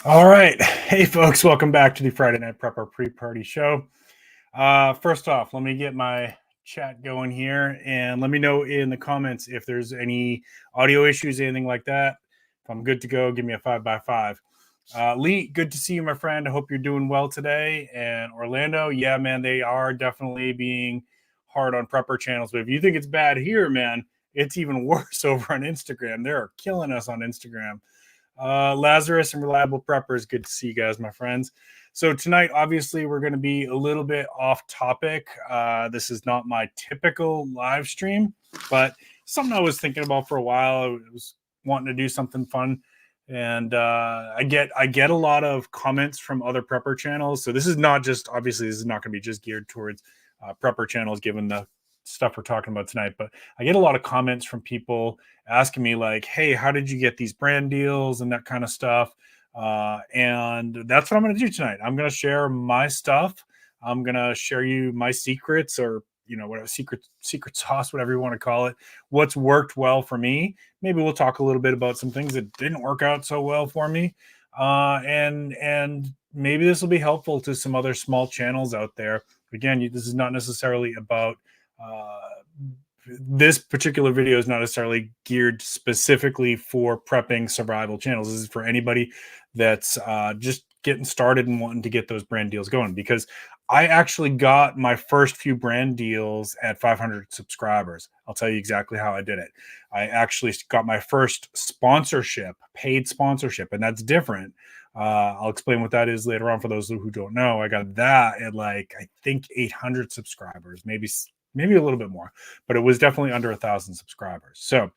All right. Hey, folks. Welcome back to the Friday Night Prepper Pre-Party Show. First off, let me get my chat going here and let me know in the comments if there's any audio issues, anything like that. If I'm good to go, give me a 5x5. Lee, good to see you, my friend. I hope you're doing well today. And Orlando, yeah, man, they are definitely being hard on prepper channels. But if you think it's bad here, man, it's even worse over on Instagram. They're killing us on Instagram. Lazarus and Reliable Preppers, good to see you guys, my friends. So tonight, obviously, we're going to be a little bit off topic. This is not my typical live stream, but something I was thinking about for a while. I was wanting to do something fun, and I get a lot of comments from other prepper channels. So this is not just, obviously, this is not going to be just geared towards prepper channels, given the stuff we're talking about tonight, but I get a lot of comments from people asking me like, hey, how did you get these brand deals and that kind of stuff? And that's what I'm going to do tonight. I'm going to share my stuff. I'm going to share you my secrets, or whatever, secret sauce, whatever you want to call it, what's worked well for me. Maybe we'll talk a little bit about some things that didn't work out so well for me. And maybe this will be helpful to some other small channels out there. Again, this is not necessarily about this particular video is not necessarily geared specifically for prepping survival channels. This is for anybody that's just getting started and wanting to get those brand deals going, because I actually got my first few brand deals at 500 subscribers. I'll tell you exactly how I did it. I actually got my first sponsorship, paid sponsorship, and that's different. I'll explain what that is later on for those who don't know. I got that at I think 800 subscribers, maybe a little bit more, but it was definitely under 1,000 subscribers. So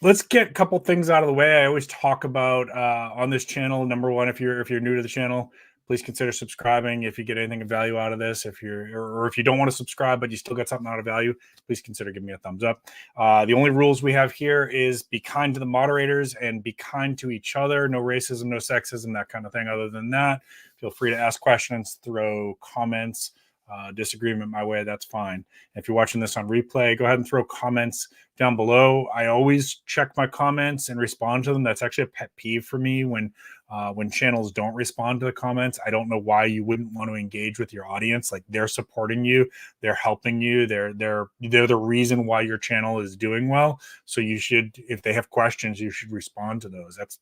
let's get a couple things out of the way. I always talk about on this channel. Number one, if you're new to the channel, please consider subscribing. If you get anything of value out of this, if you don't want to subscribe but you still get something out of value, please consider giving me a thumbs up. The only rules we have here is be kind to the moderators and be kind to each other. No racism, no sexism, that kind of thing. Other than that, feel free to ask questions, throw comments, disagreement my way, that's fine. If you're watching this on replay, go ahead and throw comments down below. I always check my comments and respond to them. That's actually a pet peeve for me when channels don't respond to the comments. I don't know why you wouldn't want to engage with your audience. Like, they're supporting you, they're helping you, they're the reason why your channel is doing well. So you should, if they have questions, you should respond to those. That's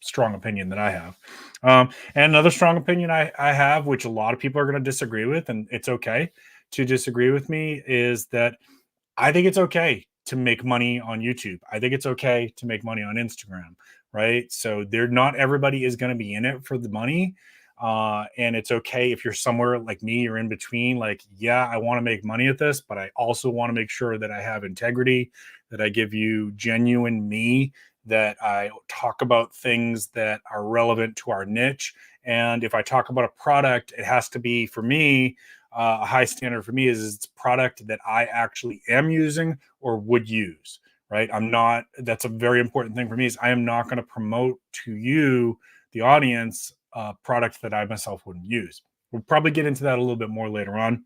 strong opinion that I have. And another strong opinion I have, which a lot of people are going to disagree with, and it's okay to disagree with me, is that I think it's okay to make money on YouTube. I think it's okay to make money on Instagram, right? So not everybody is going to be in it for the money. And it's okay if you're somewhere like me, you're in between, like, yeah, I want to make money at this, but I also want to make sure that I have integrity, that I give you genuine me, that I talk about things that are relevant to our niche. And if I talk about a product, it has to be, for me, a high standard for me is it's a product that I actually am using or would use, right? That's a very important thing for me, is I am not going to promote to you, the audience, a product that I myself wouldn't use. We'll probably get into that a little bit more later on.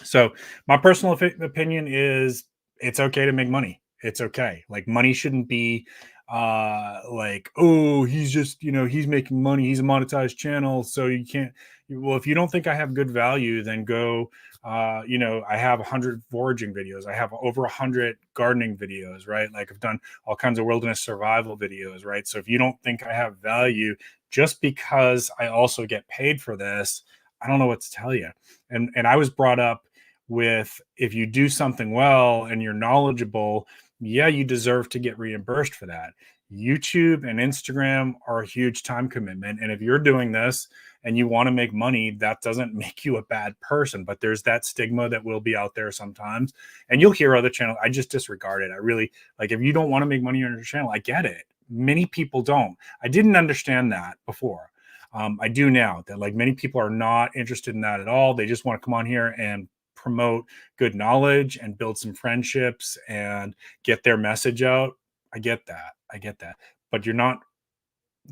So my personal opinion is it's okay to make money. It's okay. Like, money shouldn't be like, oh, he's just, he's making money, he's a monetized channel, so you can't. Well, if you don't think I have good value, then go. I have 100 foraging videos, I have over 100 gardening videos, right? Like, I've done all kinds of wilderness survival videos, right? So if you don't think I have value, just because I also get paid for this, I don't know what to tell you. And I was brought up with, if you do something well and you're knowledgeable, yeah, you deserve to get reimbursed for that. YouTube and Instagram are a huge time commitment. And if you're doing this and you want to make money, that doesn't make you a bad person. But there's that stigma that will be out there sometimes. And you'll hear other channels, I just disregard it. I really, like, if you don't want to make money on your channel, I get it. Many people don't. I didn't understand that before. I do now, that like many people are not interested in that at all. They just want to come on here and promote good knowledge and build some friendships and get their message out. I get that. But you're not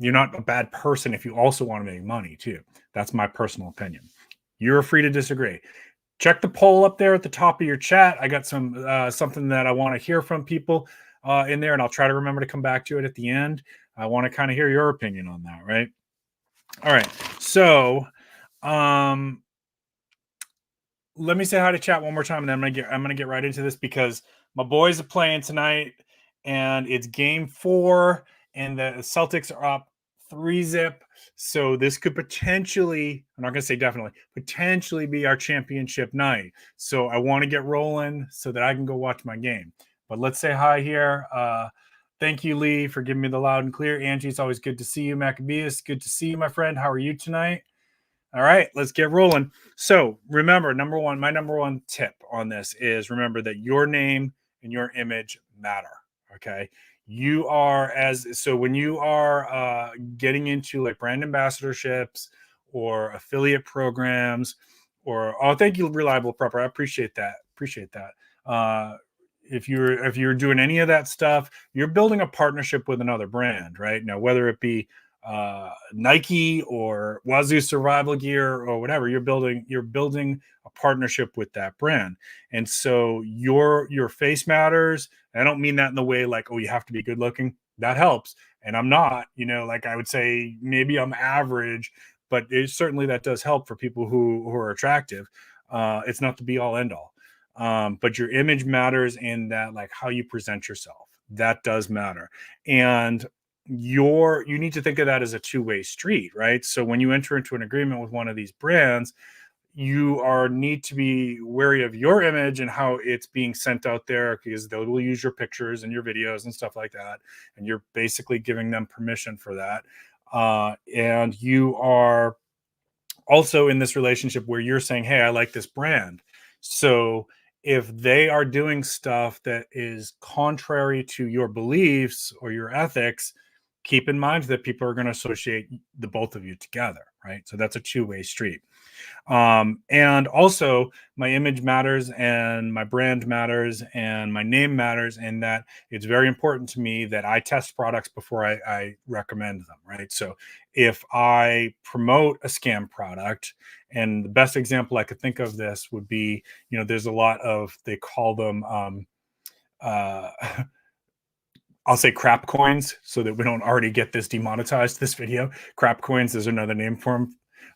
a bad person if you also want to make money too. That's my personal opinion. You're free to disagree. Check the poll up there at the top of your chat. I got some something that I want to hear from people in there, and I'll try to remember to come back to it at the end. I want to kind of hear your opinion on that, right? All right. So, let me say hi to chat one more time, and then I'm gonna get right into this because my boys are playing tonight, and it's game 4, and the Celtics are up 3-zip. So this could potentially, I'm not gonna say definitely, potentially be our championship night. So I want to get rolling so that I can go watch my game. But let's say hi here. Thank you, Lee, for giving me the loud and clear. Angie, it's always good to see you. Maccabeus, good to see you, my friend. How are you tonight? All right, let's get rolling. So remember, my number one tip on this is remember that your name and your image matter. Okay. So when you are getting into like brand ambassadorships or affiliate programs or thank you, Reliable Prepper. I appreciate that. Appreciate that. If you're doing any of that stuff, you're building a partnership with another brand, right? Now, whether it be Nike or Wazoo survival gear or whatever, you're building a partnership with that brand. And so your face matters. I don't mean that in the way like, oh, you have to be good looking. That helps. And I'm not, like I would say maybe I'm average, but certainly that does help for people who are attractive. It's not the be all end all. But your image matters in that, like how you present yourself. That does matter. And you need to think of that as a two-way street, right? So when you enter into an agreement with one of these brands, you need to be wary of your image and how it's being sent out there, because they will use your pictures and your videos and stuff like that, and you're basically giving them permission for that. And you are also in this relationship where you're saying, hey, I like this brand. So if they are doing stuff that is contrary to your beliefs or your ethics, keep in mind that people are going to associate the both of you together, right? So that's a two-way street. And also my image matters and my brand matters and my name matters, and that it's very important to me that I test products before I recommend them, right? So if I promote a scam product, and the best example I could think of this would be, there's a lot of, they call them, I'll say crap coins so that we don't already get this demonetized, this video. Crap coins is another name for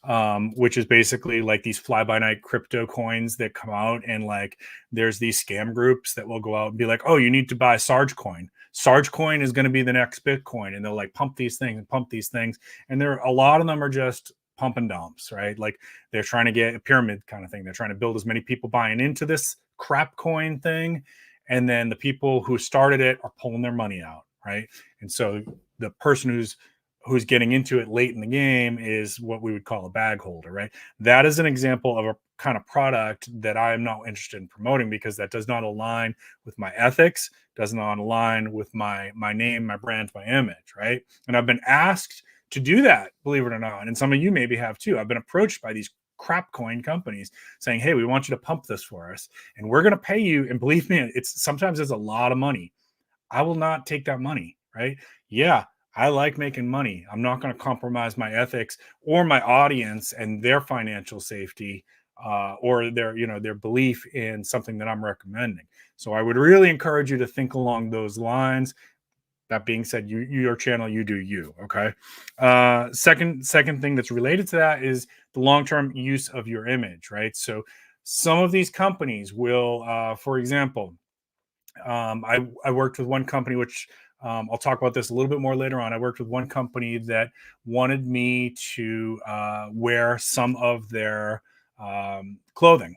them, which is basically like these fly-by-night crypto coins that come out, and like there's these scam groups that will go out and be like, oh, you need to buy Sarge coin. Sarge coin is going to be the next Bitcoin, and they'll like pump these things, and a lot of them are just pump and dumps, right? Like they're trying to get a pyramid kind of thing. They're trying to build as many people buying into this crap coin thing, and then the people who started it are pulling their money out, right? And so the person who's getting into it late in the game is what we would call a bag holder, right? That is an example of a kind of product that I am not interested in promoting, because that does not align with my ethics, does not align with my name, my brand, my image, right? And I've been asked to do that, believe it or not, and some of you maybe have too. I've been approached by these crap coin companies saying, hey, we want you to pump this for us, and we're going to pay you. And believe me, sometimes it's a lot of money. I will not take that money, right? Yeah, I like making money. I'm not going to compromise my ethics or my audience and their financial safety, or their belief in something that I'm recommending. So I would really encourage you to think along those lines. That being said, your channel, you do you. Okay. Second thing that's related to that is the long-term use of your image, right? So some of these companies will, for example, I worked with one company, which I'll talk about this a little bit more later on. I worked with one company that wanted me to wear some of their clothing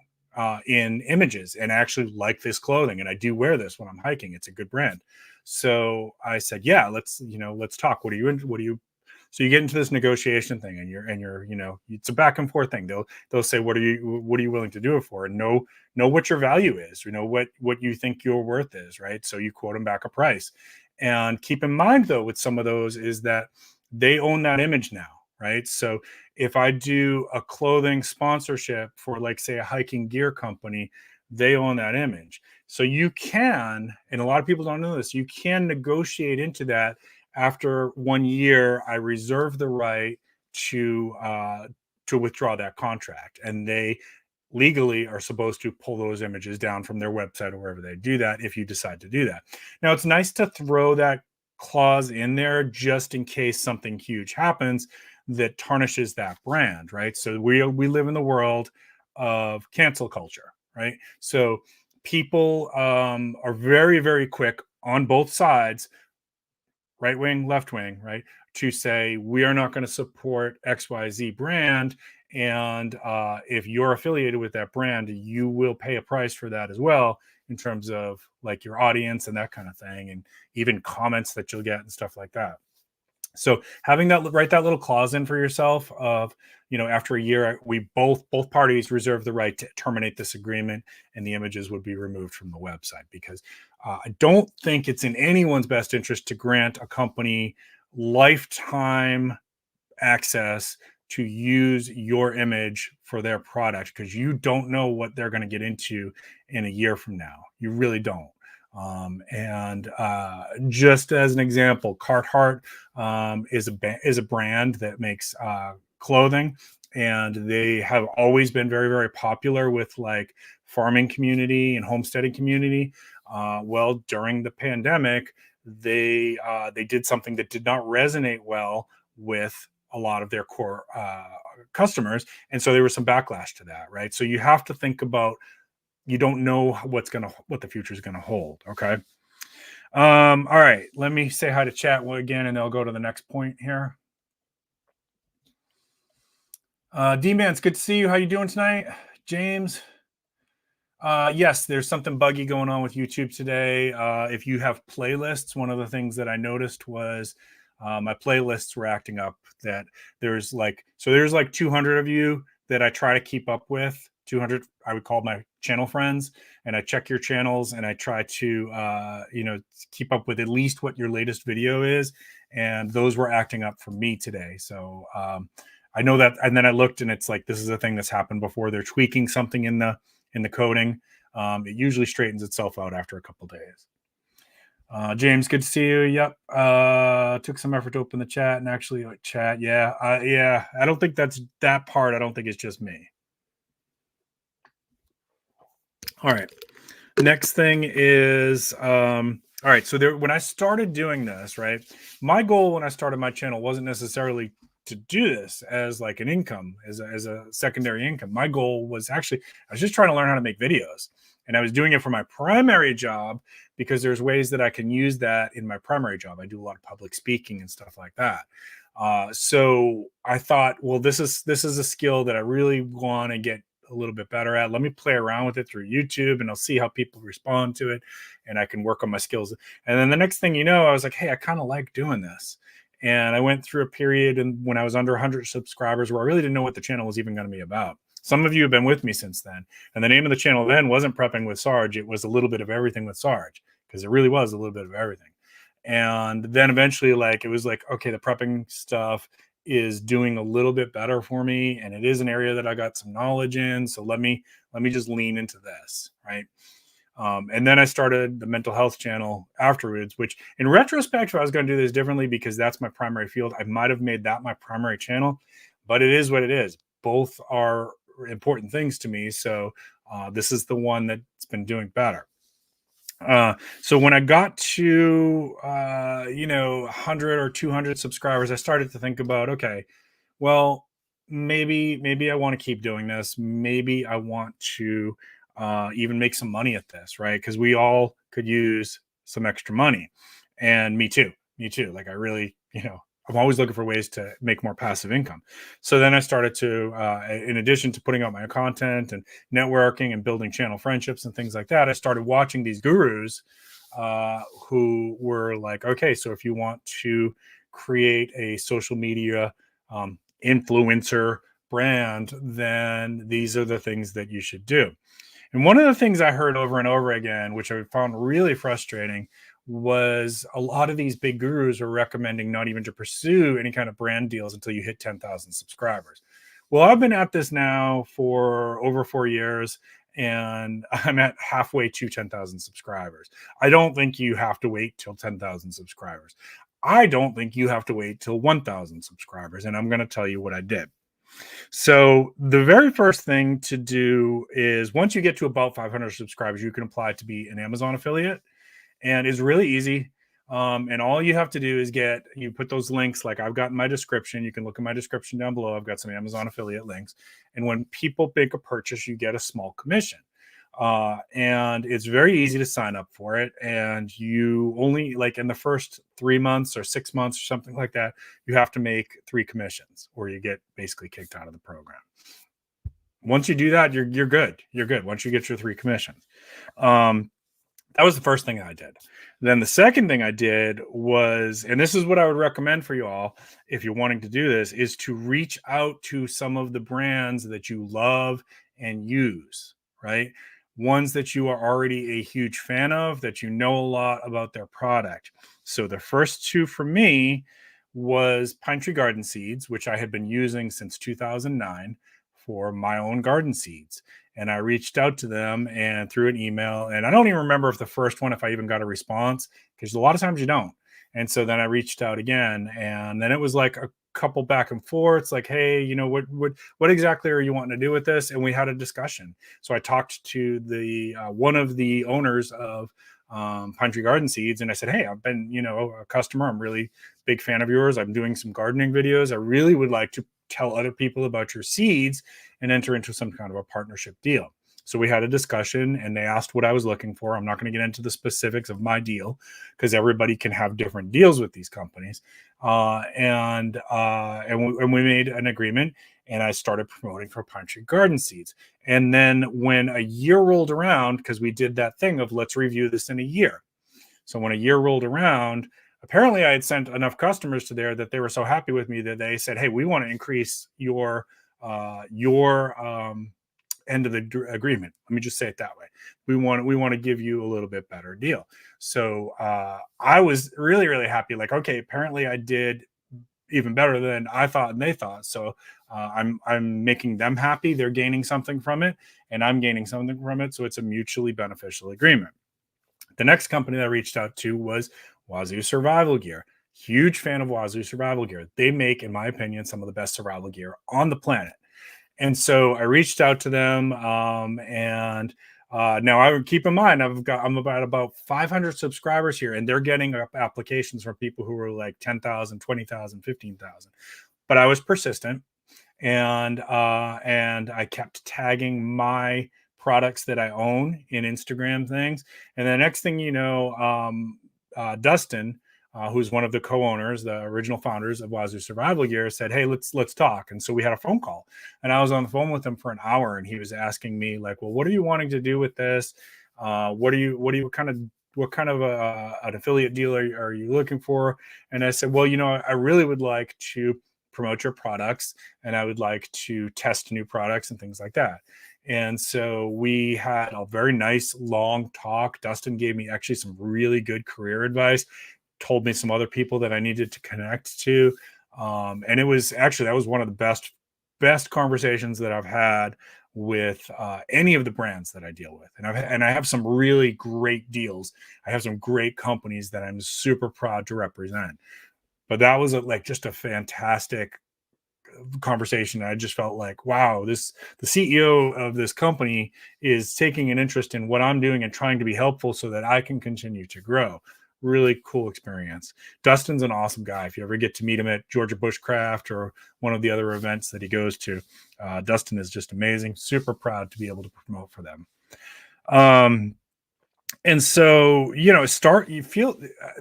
in images, and I actually like this clothing, and I do wear this when I'm hiking. It's a good brand. So I said, yeah, let's talk. What are you so you get into this negotiation thing, and you're it's a back and forth thing. They'll say, what are you willing to do it for? And know what your value is, what you think your worth is, right? So you quote them back a price. And keep in mind though, with some of those is that they own that image now, right? So if I do a clothing sponsorship for, like, say, a hiking gear company, they own that image. So you can, and a lot of people don't know this, you can negotiate into that. After 1 year, I reserve the right to withdraw that contract, and they legally are supposed to pull those images down from their website or wherever they do that if you decide to do that. Now, it's nice to throw that clause in there just in case something huge happens that tarnishes that brand, right? So we live in the world of cancel culture, right? So people are very, very quick on both sides, right wing, left wing, right, to say we are not going to support XYZ brand. And if you're affiliated with that brand, you will pay a price for that as well, in terms of like your audience and that kind of thing, and even comments that you'll get and stuff like that. So having that, write that little clause in for yourself of, after a year, we both parties reserve the right to terminate this agreement, and the images would be removed from the website, because I don't think it's in anyone's best interest to grant a company lifetime access to use your image for their product, because you don't know what they're going to get into in a year from now. You really don't. And just as an example, Carhartt is a brand that makes clothing, and they have always been very, very popular with like farming community and homesteading community. Well, during the pandemic, they did something that did not resonate well with a lot of their core customers, and so there was some backlash to that, right? So you have to think about, you don't know what the future is gonna hold. Okay. All right. Let me say hi to chat again, and then I'll go to the next point here. D-Man, it's good to see you. How you doing tonight, James? Yes, there's something buggy going on with YouTube today. If you have playlists, one of the things that I noticed was my playlists were acting up. That there's like 200 of you that I try to keep up with. 200 I would call my channel friends, and I check your channels, and I try to keep up with at least what your latest video is, and those were acting up for me today. So I know that, and then I looked, and it's like, this is a thing that's happened before. They're tweaking something in the coding. It usually straightens itself out after a couple days. James, good to see you. Yep. Took some effort to open the chat and actually chat. Yeah. I don't think that's that part. I don't think it's just me. All right. Next thing is, all right. So when I started doing this, right, my goal when I started my channel wasn't necessarily to do this as like an income, as a secondary income. My goal was actually, I was just trying to learn how to make videos, and I was doing it for my primary job, because there's ways that I can use that in my primary job. I do a lot of public speaking and stuff like that. So I thought, well, this is a skill that I really want to get a little bit better at. Let me play around with it through YouTube, and I'll see how people respond to it, and I can work on my skills. And then the next thing you know, I was like, hey, I kind of like doing this. And I went through a period, and when I was under 100 subscribers, where I really didn't know what the channel was even going to be about. Some of you have been with me since then. And the name of the channel then wasn't Prepping with Sarge. It was a little bit of everything with Sarge, because it really was a little bit of everything. And then eventually, like, it was like, okay, the prepping stuff is doing a little bit better for me, and it is an area that I got some knowledge in. So let me just lean into this, right? And then I started the mental health channel afterwards, which in retrospect, if I was going to do this differently, because that's my primary field, I might have made that my primary channel, but it is what it is. Both are important things to me. So this is the one that's been doing better. So when I got to 100 or 200 subscribers, I started to think about, okay, well, maybe I want to keep doing this. Maybe I want to even make some money at this, right? Because we all could use some extra money, and me too. Like, I really, I'm always looking for ways to make more passive income. So then I started to, in addition to putting out my content and networking and building channel friendships and things like that, I started watching these gurus who were like, okay, so if you want to create a social media influencer brand, then these are the things that you should do. And one of the things I heard over and over again, which I found really frustrating, was a lot of these big gurus are recommending not even to pursue any kind of brand deals until you hit 10,000 subscribers. Well, I've been at this now for over 4 years, and I'm at halfway to 10,000 subscribers. I don't think you have to wait till 10,000 subscribers. I don't think you have to wait till 1,000 subscribers. And I'm going to tell you what I did. So the very first thing to do is, once you get to about 500 subscribers, you can apply to be an Amazon affiliate. And it's really easy. And all you have to do is you put those links, like I've got in my description. You can look at my description down below. I've got some Amazon affiliate links. And when people make a purchase, you get a small commission. And it's very easy to sign up for it. And you only, like in the first 3 months or 6 months or something like that, you have to make 3 commissions or you get basically kicked out of the program. Once you do that, you're good. You're good once you get your 3 commissions. That was the first thing I did. Then the second thing I did was, and this is what I would recommend for you all if you're wanting to do this, is to reach out to some of the brands that you love and use, right? Ones that you are already a huge fan of, that you know a lot about their product. So the first 2 for me was Pinetree Garden Seeds, which I had been using since 2009 for my own garden seeds. And I reached out to them and through an email, and I don't even remember if the first one, if I even got a response, because a lot of times you don't. And so then I reached out again, and then it was like a couple back and forths, like, hey, you know, what exactly are you wanting to do with this? And we had a discussion. So I talked to the one of the owners of Pinetree Garden Seeds, and I said, hey, I've been, you know, a customer. I'm really big fan of yours. I'm doing some gardening videos. I really would like to tell other people about your seeds and enter into some kind of a partnership deal. So we had a discussion and they asked what I was looking for. I'm not going to get into the specifics of my deal because everybody can have different deals with these companies. And we made an agreement and I started promoting for Pinetree Garden Seeds. And then when a year rolled around, because we did that thing of let's review this in a year. So when a year rolled around, apparently I had sent enough customers to there that they were so happy with me that they said, hey, we want to increase your end of the agreement. Let me just say it that way. We want to give you a little bit better deal. So I was really, really happy. Like, okay, apparently I did even better than I thought and they thought. So I'm making them happy. They're gaining something from it and I'm gaining something from it. So it's a mutually beneficial agreement. The next company that I reached out to was Wazoo Survival Gear. Huge fan of Wazoo Survival Gear. They make, in my opinion, some of the best survival gear on the planet. And so I reached out to them, and now I would keep in mind I'm about 500 subscribers here, and they're getting applications from people who are like 10,000, 20,000, 15,000. But I was persistent, and I kept tagging my products that I own in Instagram things. And the next thing you know, Dustin, who's one of the co-owners, the original founders of Wazoo Survival Gear, said, hey, let's talk. And so we had a phone call and I was on the phone with him for an hour and he was asking me like, well, what are you wanting to do with this? What kind of an affiliate deal are you looking for? And I said, well, you know, I really would like to promote your products and I would like to test new products and things like that. And so we had a very nice long talk. Dustin gave me actually some really good career advice, told me some other people that I needed to connect to. And it was actually, that was one of the best conversations that I've had with any of the brands that I deal with. And I have some really great deals. I have some great companies that I'm super proud to represent. But that was just a fantastic conversation. I just felt like, wow, the CEO of this company is taking an interest in what I'm doing and trying to be helpful so that I can continue to grow. Really cool experience. Dustin's an awesome guy. If you ever get to meet him at Georgia Bushcraft or one of the other events that he goes to, Dustin is just amazing. Super proud to be able to promote for them. And so, you know,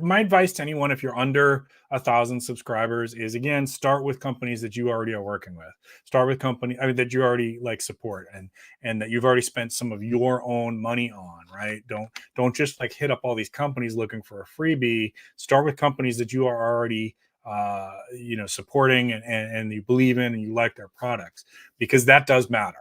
my advice to anyone, if you're under 1,000 subscribers is, again, start with companies that you already are working with. Start with that you already support and that you've already spent some of your own money on, right? Don't just hit up all these companies looking for a freebie. Start with companies that you are already supporting and you believe in and you like their products, because that does matter.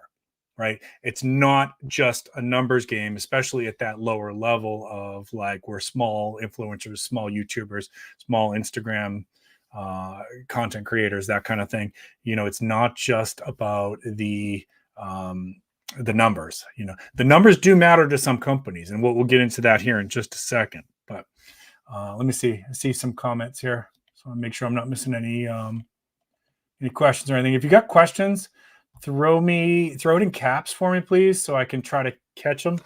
Right. It's not just a numbers game, especially at that lower level of we're small influencers, small YouTubers, small Instagram content creators, that kind of thing. You know, it's not just about the numbers. You know, the numbers do matter to some companies, and we'll get into that here in just a second. But let me see. I see some comments here, so I'll make sure I'm not missing any questions or anything. If you got questions, throw it in caps for me, please, so I can try to catch them.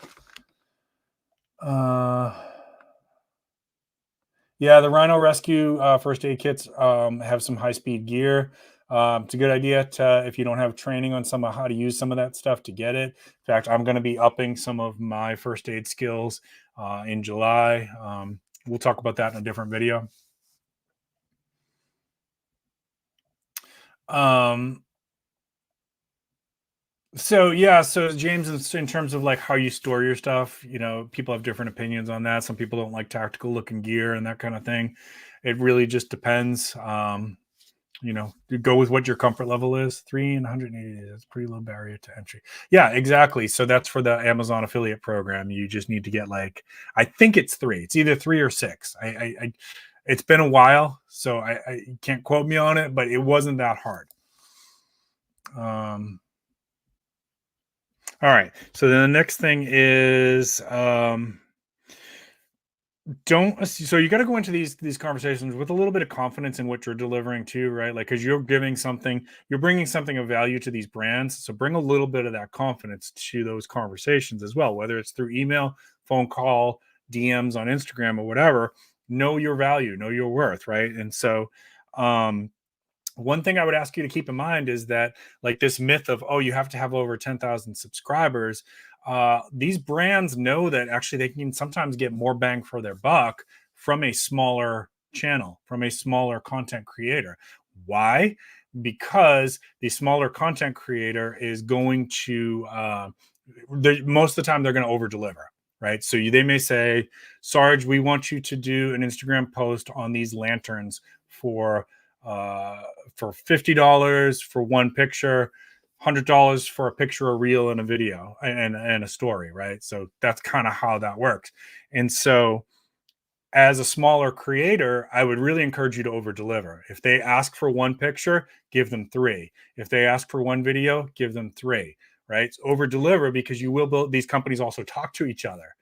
Yeah, the Rhino Rescue first aid kits have some high speed gear. It's a good idea to, if you don't have training on some of how to use some of that stuff, to get it. In fact, I'm going to be upping some of my first aid skills in July. We'll talk about that in a different video. Um, So yeah, so James, in terms of like how you store your stuff, people have different opinions on that. Some people don't like tactical looking gear and that kind of thing. It really just depends. You go with what your comfort level is. 180 is pretty low barrier to entry. Yeah, exactly. So that's for the Amazon affiliate program. You just need to get like, I think it's three. It's either 3 or 6. It's been a while, so I can't quote me on it, but it wasn't that hard. All right. So then the next thing is don't so you got to go into these conversations with a little bit of confidence in what you're delivering too, right? Like, because you're bringing something of value to these brands, so bring a little bit of that confidence to those conversations as well, whether it's through email, phone call, DMs on Instagram, or whatever. Know your value, know your worth, right? And so um one thing I would ask you to keep in mind is that, like, this myth of, oh, you have to have over 10,000 subscribers. These brands know that actually they can sometimes get more bang for their buck from a smaller channel, from a smaller content creator. Why? Because the smaller content creator is going to, most of the time, they're going to over deliver. Right. So they may say, Sarge, we want you to do an Instagram post on these lanterns for uh, for $50 for one picture, $100 for a picture, a reel, and a video, and a story, right? So that's kind of how that works. And so, as a smaller creator, I would really encourage you to over deliver. If they ask for one picture, give them 3. If they ask for one video, give them 3. Right? Over deliver, because you will build. These companies also talk to each other.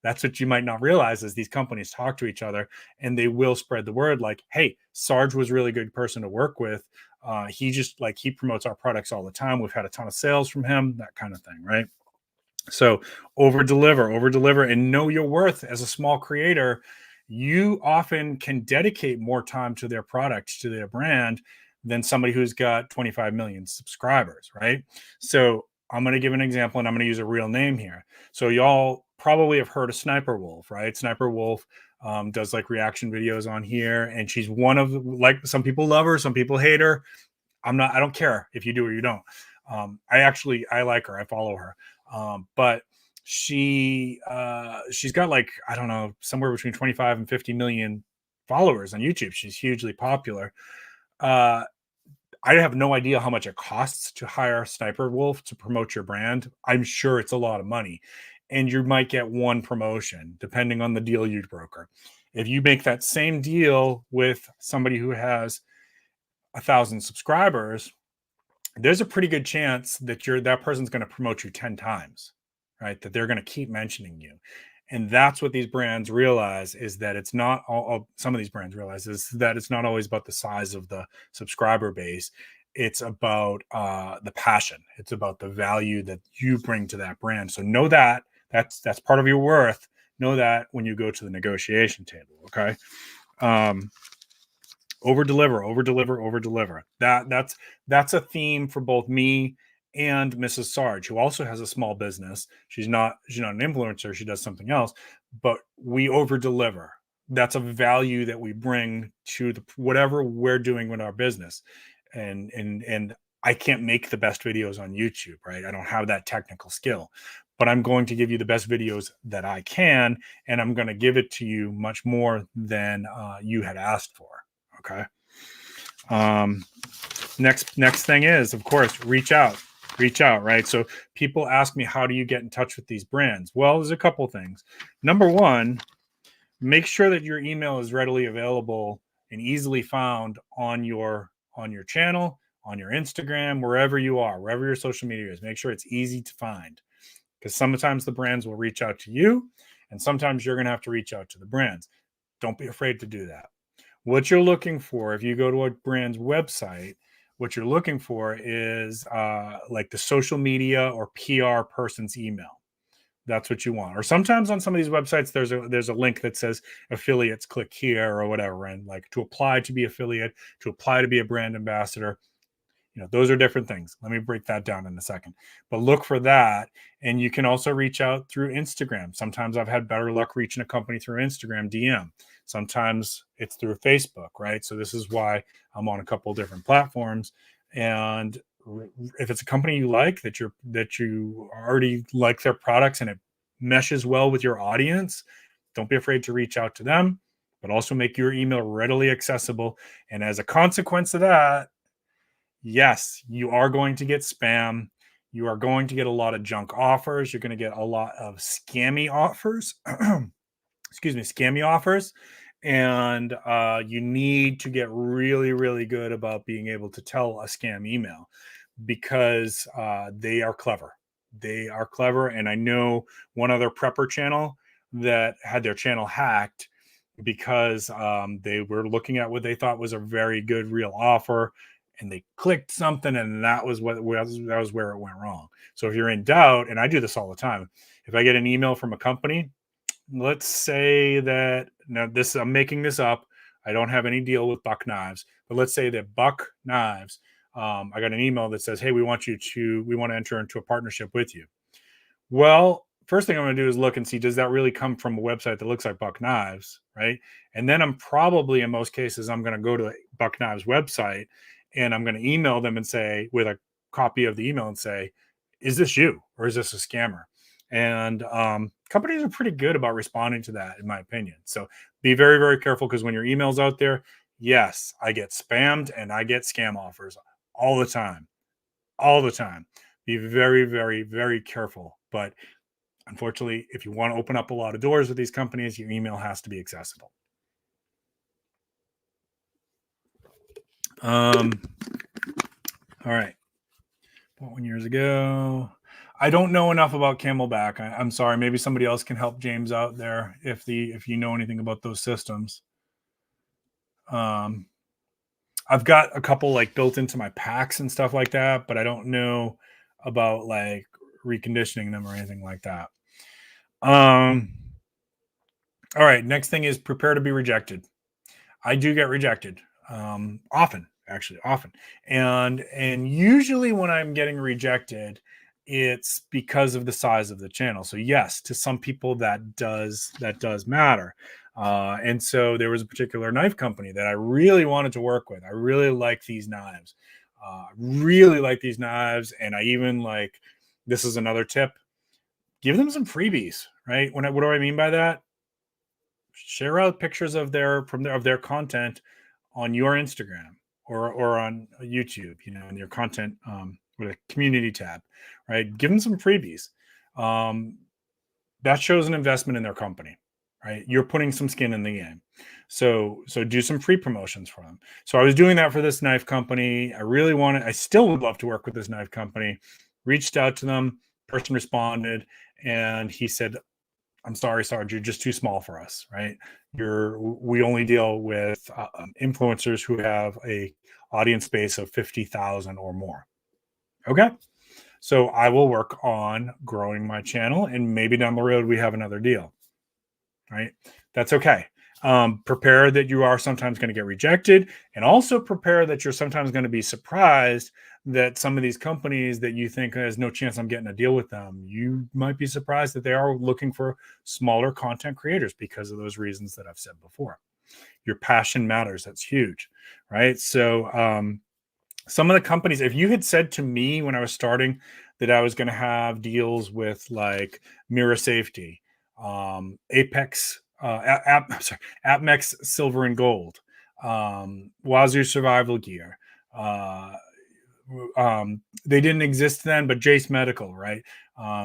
That's what you might not realize, is these companies talk to each other, and they will spread the word. Like, hey, Sarge was a really good person to work with. He promotes our products all the time. We've had a ton of sales from him, that kind of thing, right? So over deliver, and know your worth. As a small creator, you often can dedicate more time to their product, to their brand, than somebody who's got 25 million subscribers, right? So I'm going to give an example, and I'm going to use a real name here. So y'all probably have heard of Sniper Wolf, right? Sniper Wolf does like reaction videos on here, and she's one of, like, some people love her, some people hate her. I don't care if you do or you don't. I like her. I follow her. But she's got, like, I don't know, somewhere between 25 and 50 million followers on YouTube. She's hugely popular. Uh, I have no idea how much it costs to hire Sniper Wolf to promote your brand. I'm sure it's a lot of money, and you might get one promotion depending on the deal you broker. If you make that same deal with somebody who has 1,000 subscribers, there's a pretty good chance that that person's going to promote you 10 times, right? That they're going to keep mentioning you. And that's what these brands realize, is that it's not all, some of these brands realize is that it's not always about the size of the subscriber base. It's about the passion. It's about the value that you bring to that brand. So know that that's part of your worth. Know that when you go to the negotiation table. Okay. Over deliver, over deliver, over deliver. That's a theme for both me and Mrs. Sarge, who also has a small business. She's not an influencer, she does something else, but we over deliver. That's a value that we bring to whatever we're doing with our business. And I can't make the best videos on YouTube, right? I don't have that technical skill, but I'm going to give you the best videos that I can, and I'm going to give it to you much more than you had asked for. Okay. Um, next thing is, of course, reach out, right? So people ask me, how do you get in touch with these brands? Well, there's a couple things. Number one, make sure that your email is readily available and easily found on your channel, on your Instagram, wherever you are, wherever your social media is. Make sure it's easy to find, because sometimes the brands will reach out to you, and sometimes you're going to have to reach out to the brands. Don't be afraid to do that. What you're looking for, if you go to a brand's website, what you're looking for is like the social media or PR person's email. That's what you want. Or sometimes on some of these websites, there's a link that says affiliates, click here or whatever. And like to apply to be affiliate, to apply to be a brand ambassador, those are different things. Let me break that down in a second. But look for that. And you can also reach out through Instagram. Sometimes I've had better luck reaching a company through Instagram DM. Sometimes it's through Facebook, right? So this is why I'm on a couple of different platforms. And if it's a company you like, that you already like their products and it meshes well with your audience, don't be afraid to reach out to them, but also make your email readily accessible. And as a consequence of that, yes, you are going to get spam. You are going to get a lot of junk offers. You're going to get a lot of scammy offers. Excuse me, scammy offers. And you need to get really, really good about being able to tell a scam email, because they are clever. They are clever. And I know one other prepper channel that had their channel hacked because they were looking at what they thought was a very good real offer, and they clicked something, and that was where it went wrong. So if you're in doubt, and I do this all the time, if I get an email from a company, let's say that, now this, I'm making this up, I don't have any deal with Buck Knives, but let's say that Buck Knives, I got an email that says, hey, we want to enter into a partnership with you. Well, first thing I'm going to do is look and see, does that really come from a website that looks like Buck Knives, right? And then I'm probably, in most cases, I'm going to go to Buck Knives website and I'm going to email them and say, with a copy of the email, and say, is this you or is this a scammer? And companies are pretty good about responding to that, in my opinion. So be very, very careful, because when your email's out there, yes, I get spammed and I get scam offers all the time. All the time. Be very, very, very careful. But unfortunately, if you want to open up a lot of doors with these companies, your email has to be accessible. All right. 1 years ago. I don't know enough about Camelback. I'm sorry. Maybe somebody else can help James out there if you know anything about those systems. I've got a couple like built into my packs and stuff like that, but I don't know about like reconditioning them or anything like that. All right. Next thing is prepare to be rejected. I do get rejected often. And usually when I'm getting rejected, it's because of the size of the channel. So yes, to some people that does matter. And so there was a particular knife company that I really wanted to work with. I really like these knives. And I even like, this is another tip, give them some freebies, right? What do I mean by that? Share out pictures of their content on your Instagram or on YouTube, in your content with a community tab, right? Give them some freebies. That shows an investment in their company, right? You're putting some skin in the game. So do some free promotions for them. So I was doing that for this knife company. I still would love to work with this knife company. Reached out to them, person responded, and he said, I'm sorry, Sarge, you're just too small for us, right? We only deal with influencers who have a audience base of 50,000 or more. Okay. So I will work on growing my channel, and maybe down the road we have another deal, right? That's okay. Prepare that you are sometimes going to get rejected, and also prepare that you're sometimes going to be surprised that some of these companies that you think there's no chance I'm getting a deal with them, you might be surprised that they are looking for smaller content creators because of those reasons that I've said before. Your passion matters. That's huge, right? So some of the companies, if you had said to me when I was starting that I was going to have deals with like Mirror Safety, Apex, AppMex Silver and Gold, Wazoo Survival Gear, they didn't exist then, but Jace Medical, right?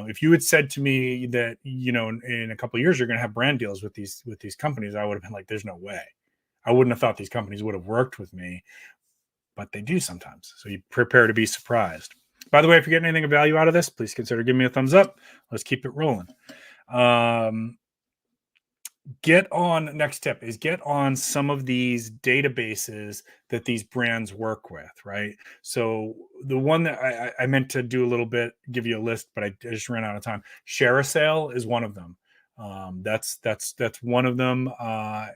If you had said to me that, in a couple of years, you're going to have brand deals with these companies, I would have been like, there's no way. I wouldn't have thought these companies would have worked with me, but they do sometimes. So you prepare to be surprised. By the way, if you're getting anything of value out of this, please consider giving me a thumbs up. Let's keep it rolling. get on, next tip is get on some of these databases that these brands work with, right? So the one that I meant to do a little bit, give you a list, but I just ran out of time. Share a Sale is one of them. That's one of them.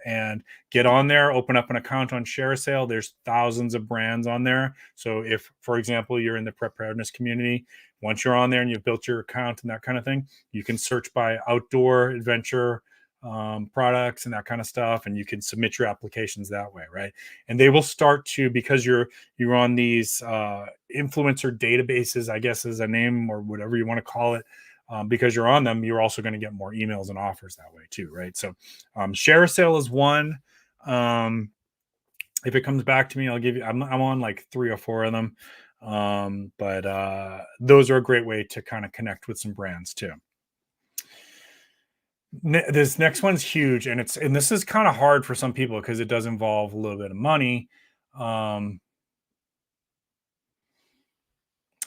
And get on there, open up an account on Share a Sale. There's thousands of brands on there. So if, for example, you're in the preparedness community, once you're on there and you've built your account and that kind of thing, you can search by outdoor adventure products and that kind of stuff, and you can submit your applications that way, right? And they will start to, because you're on these influencer databases, I guess is a name or whatever you want to call it. Because you're on them, you're also going to get more emails and offers that way too, right? So Share a Sale is one. If it comes back to me, I'll give you, I'm on like 3 or 4 of them. But those are a great way to kind of connect with some brands too. This next one's huge, and this is kind of hard for some people because it does involve a little bit of money.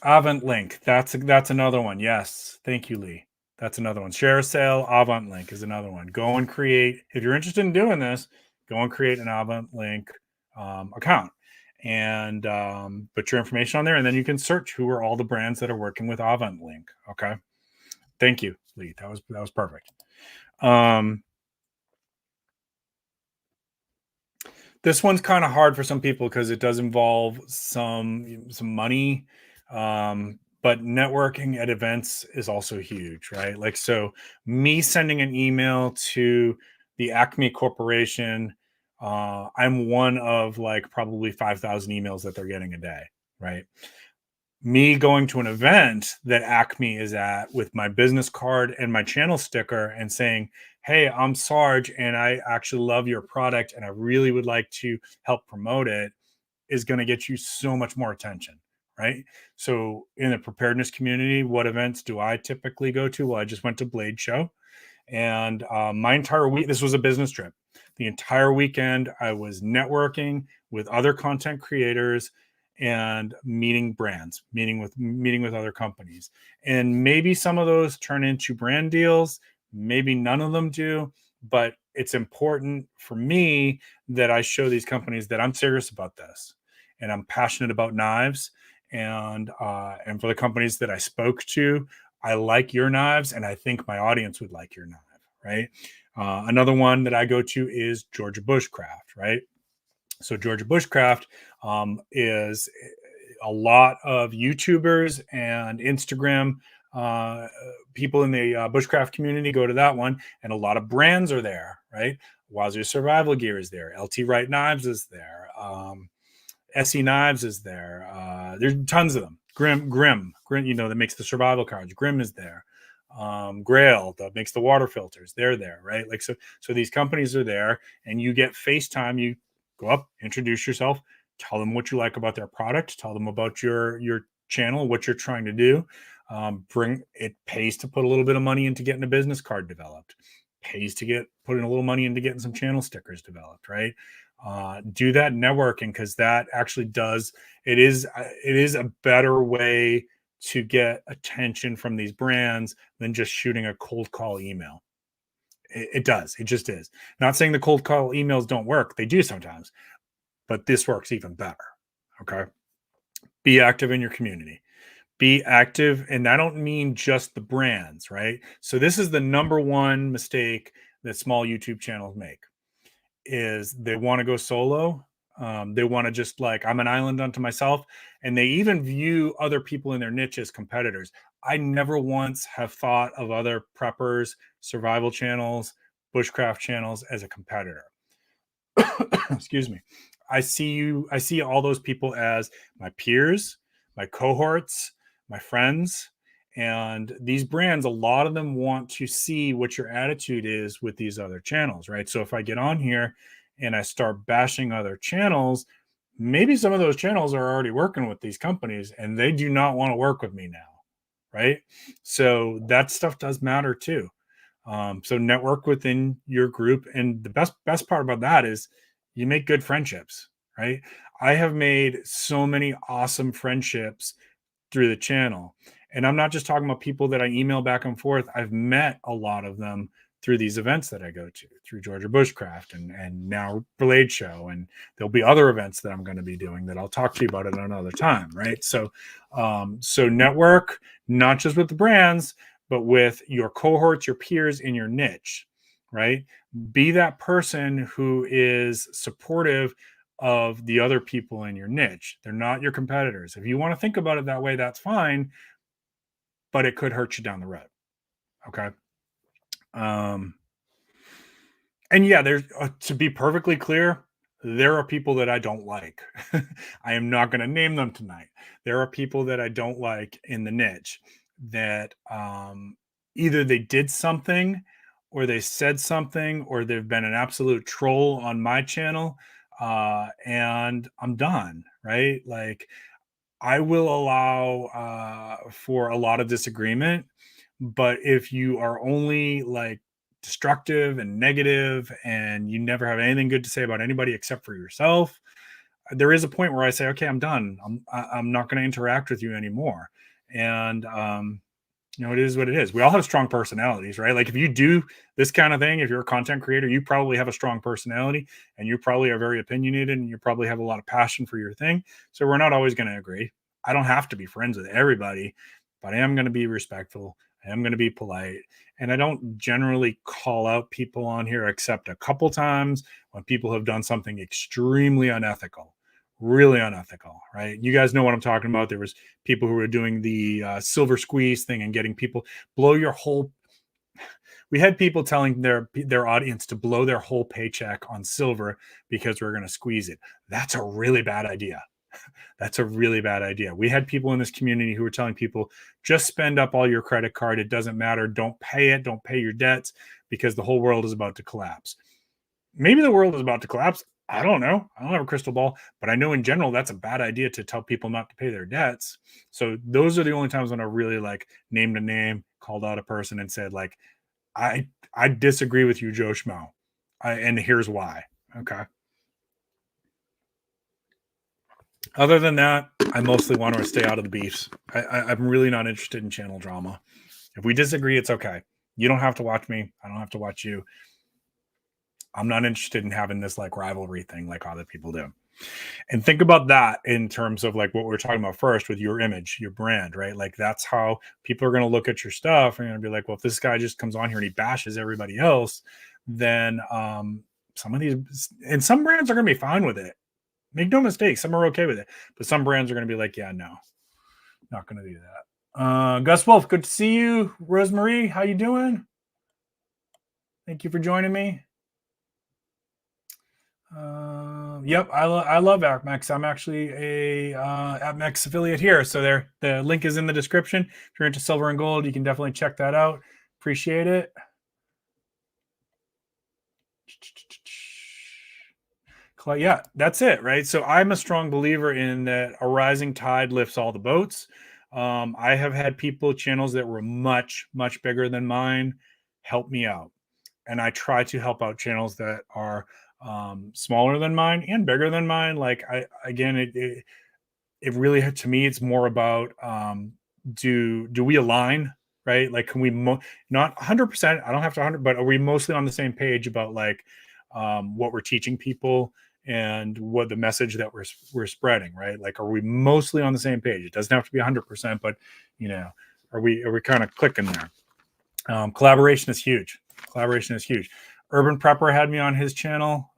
Avant Link, that's another one. Yes, thank you, Lee. That's another one. Share a Sale, Avant Link is another one. Go and create, if you're interested in doing this, go and create an Avant Link account and put your information on there, and then you can search who are all the brands that are working with Avant Link. Okay, thank you, Lee. That was perfect. This one's kind of hard for some people because it does involve some money. But networking at events is also huge, right? Like, so me sending an email to the Acme Corporation, I'm one of like probably 5,000 emails that they're getting a day, right? Me going to an event that Acme is at with my business card and my channel sticker and saying, hey, I'm Sarge and I actually love your product and I really would like to help promote it, is going to get you so much more attention, right? So in the preparedness community, what events do I typically go to? Well, I just went to Blade Show, and my entire week, this was a business trip. The entire weekend, I was networking with other content creators and meeting brands, meeting with other companies. And maybe some of those turn into brand deals, maybe none of them do, but it's important for me that I show these companies that I'm serious about this and I'm passionate about knives. And for the companies that I spoke to, I like your knives, and I think my audience would like your knife, right? Another one that I go to is Georgia Bushcraft, right? So Georgia Bushcraft is a lot of YouTubers and Instagram people in the bushcraft community go to that one, and a lot of brands are there, right? Wazoo Survival Gear is there. LT Wright Knives is there. SE Knives is there. There's tons of them. Grim, you know, that makes the survival cards. Grim is there. Grail that makes the water filters. They're there, right? Like, so these companies are there, and you get FaceTime. You go up, introduce yourself, tell them what you like about their product, tell them about your channel, what you're trying to do. It pays to put a little bit of money into getting a business card developed. Pays to put in a little money into getting some channel stickers developed, right? Do that networking, because that actually does, it is a better way to get attention from these brands than just shooting a cold call email. It does. It just is. Not saying the cold call emails don't work. They do sometimes, but this works even better. Okay. Be active in your community. Be active. And I don't mean just the brands, right? So this is the number one mistake that small YouTube channels make, is they want to go solo. They want to just, like, I'm an island unto myself. And they even view other people in their niche as competitors. I never once have thought of other preppers, survival channels, bushcraft channels as a competitor. Excuse me. I see all those people as my peers, my cohorts, my friends. And these brands, a lot of them want to see what your attitude is with these other channels, right? So if I get on here and I start bashing other channels, maybe some of those channels are already working with these companies and they do not want to work with me now, right? So that stuff does matter too. So network within your group, and the best part about that is you make good friendships, right? I have made so many awesome friendships through the channel, and I'm not just talking about people that I email back and forth. I've met a lot of them through these events that I go to, through Georgia Bushcraft and now Blade Show, and there'll be other events that I'm going to be doing that I'll talk to you about at another time, right? So, so network not just with the brands, but with your cohorts, your peers in your niche, right? Be that person who is supportive of the other people in your niche. They're not your competitors. If you want to think about it that way, that's fine, but it could hurt you down the road. Okay. And yeah, there's to be perfectly clear, there are people that I don't like. I am not going to name them tonight. There are people that I don't like in the niche that either they did something or they said something or they've been an absolute troll on my channel, and I'm done, right? Like I will allow for a lot of disagreement, but if you are only like destructive and negative and you never have anything good to say about anybody except for yourself, there is a point where I say, okay, I'm done. I'm not going to interact with you anymore. And you know, it is what it is. We all have strong personalities, right? Like if you do this kind of thing, if you're a content creator, you probably have a strong personality and you probably are very opinionated and you probably have a lot of passion for your thing. So we're not always going to agree. I don't have to be friends with everybody, but I am going to be respectful. I am going to be polite. And I don't generally call out people on here except a couple times when people have done something extremely unethical, really unethical, right? You guys know what I'm talking about. There was people who were doing the silver squeeze thing and getting people blow your whole. We had people telling their audience to blow their whole paycheck on silver because we're going to squeeze it. That's a really bad idea. That's a really bad idea. We had people in this community who were telling people, just spend up all your credit card. It doesn't matter. Don't pay it. Don't pay your debts because the whole world is about to collapse. Maybe the world is about to collapse. I don't know. I don't have a crystal ball, but I know in general that's a bad idea to tell people not to pay their debts. So those are the only times when I really like named a name, called out a person, and said like, I disagree with you, Joe Schmo, and here's why. Okay. Other than that, I mostly want to stay out of the beefs. I'm really not interested in channel drama. If we disagree, it's okay. You don't have to watch me. I don't have to watch you. I'm not interested in having this like rivalry thing like other people do. And think about that in terms of like what we were talking about first with your image, your brand, right? Like that's how people are going to look at your stuff and going to be like, well, if this guy just comes on here and he bashes everybody else, then some of these and some brands are going to be fine with it. Make no mistake, some are okay with it, but some brands are going to be like, yeah, no, not going to do that. Gus Wolf, good to see you. Rosemary, how you doing? Thank you for joining me. Yep, I love AppMex. I'm actually a AppMex affiliate here, so the link is in the description. If you're into silver and gold, you can definitely check that out. Appreciate it. Yeah, that's it, right? So I'm a strong believer in that a rising tide lifts all the boats. I have had channels that were much, much bigger than mine help me out. And I try to help out channels that are smaller than mine and bigger than mine. Like it really, to me, it's more about do we align, right? Like, can we not 100%? I don't have to 100, but are we mostly on the same page about like what we're teaching people and what the message that we're spreading, right? Like, are we mostly on the same page? It doesn't have to be 100%, but you know, are we kind of clicking there? Collaboration is huge. Collaboration is huge. Urban Prepper had me on his channel.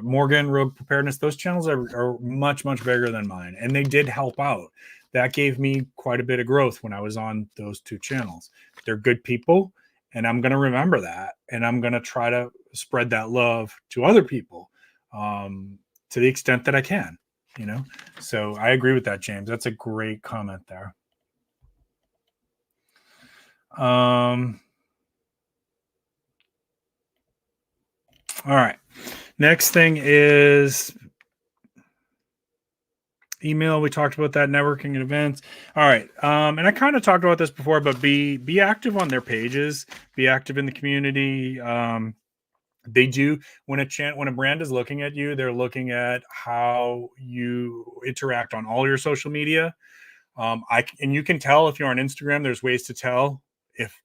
Morgan, Rogue Preparedness, those channels are much, much bigger than mine. And they did help out. That gave me quite a bit of growth when I was on those two channels. They're good people, and I'm going to remember that. And I'm going to try to spread that love to other people to the extent that I can, you know? So I agree with that, James. That's a great comment there. All right. Next thing is email. We talked about that, networking and events. All right. And I kind of talked about this before, but be active on their pages, be active in the community. They do when a brand is looking at you, they're looking at how you interact on all your social media. And you can tell if you're on Instagram, there's ways to tell if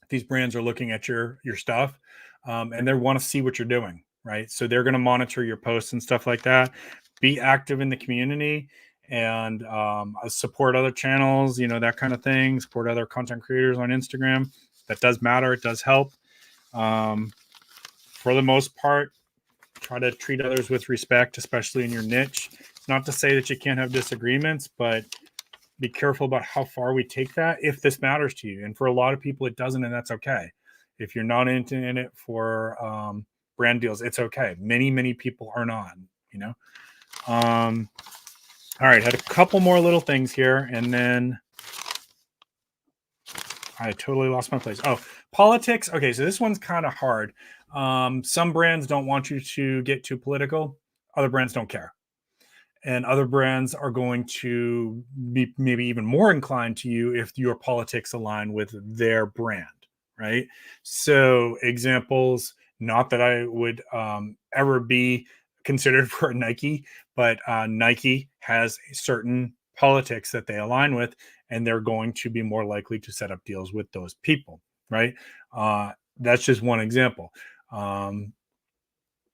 these brands are looking at your stuff, and they want to see what you're doing, right? So they're going to monitor your posts and stuff like that. Be active in the community and support other channels, you know, that kind of thing. Support other content creators on Instagram. That does matter. It does help. For the most part, try to treat others with respect, especially in your niche. It's not to say that you can't have disagreements, but be careful about how far we take that if this matters to you. And for a lot of people, it doesn't, and that's okay. If you're not in it for brand deals, it's okay. Many people are not, you know. All right, had a couple more little things here, and then I totally lost my place. Oh, politics. Okay, so this one's kind of hard. Some brands don't want you to get too political. Other brands don't care. And other brands are going to be maybe even more inclined to you if your politics align with their brand, right? So examples, not that I would ever be considered for Nike, but Nike has certain politics that they align with, and they're going to be more likely to set up deals with those people, right? That's just one example.